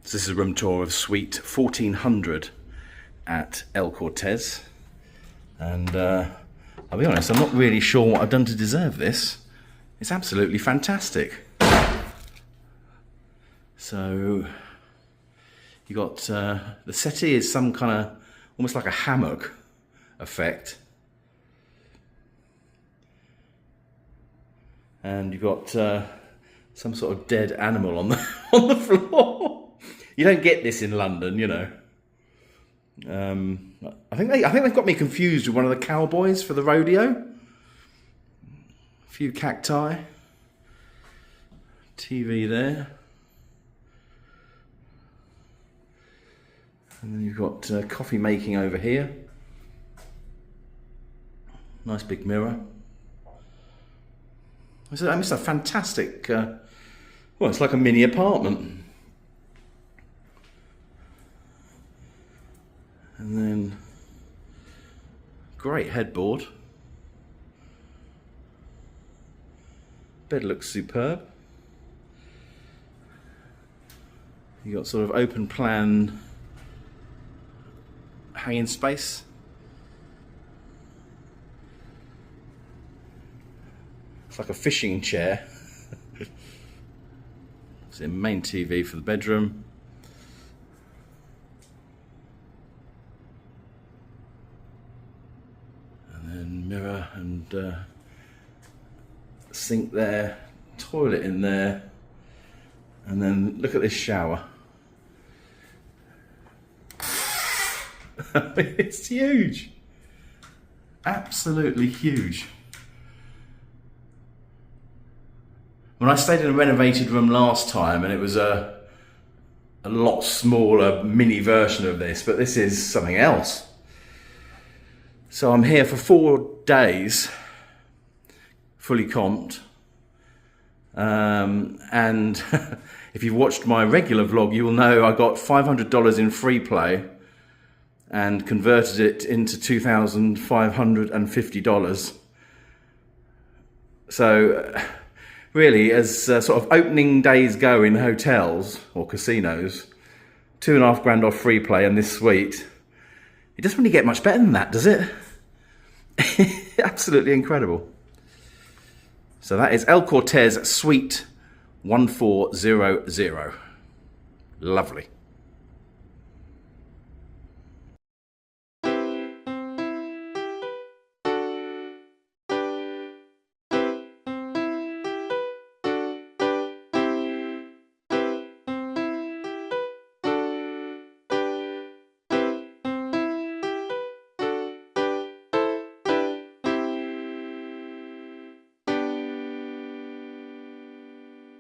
So this is a room tour of suite 1400 at El Cortez, and I'll be honest, I'm not really sure what I've done to deserve this. It's absolutely fantastic. So you got the settee is some kind of almost like a hammock effect, and you've got some sort of dead animal on the floor. You don't get this in London, you know. I think they've got me confused with one of the cowboys for the rodeo. A few cacti. TV there. And then you've got coffee making over here. Nice big mirror. It's a fantastic, well, it's like a mini apartment. And then, great headboard. Bed looks superb. You got sort of open plan hanging space. It's like a fishing chair. It's the main TV for the bedroom. Mirror and sink there, toilet in there, and then look at this shower. It's huge, absolutely huge. When I stayed in a renovated room last time, and it was a lot smaller mini version of this, but this is something else. So I'm here for 4 days, fully comped, and if you've watched my regular vlog, you will know I got $500 in free play and converted it into $2,550. So really, as sort of opening days go in hotels or casinos, $2.5 grand off free play and this suite, it doesn't really get much better than that, does it? Absolutely incredible. So that is El Cortez Suite 1400. Lovely.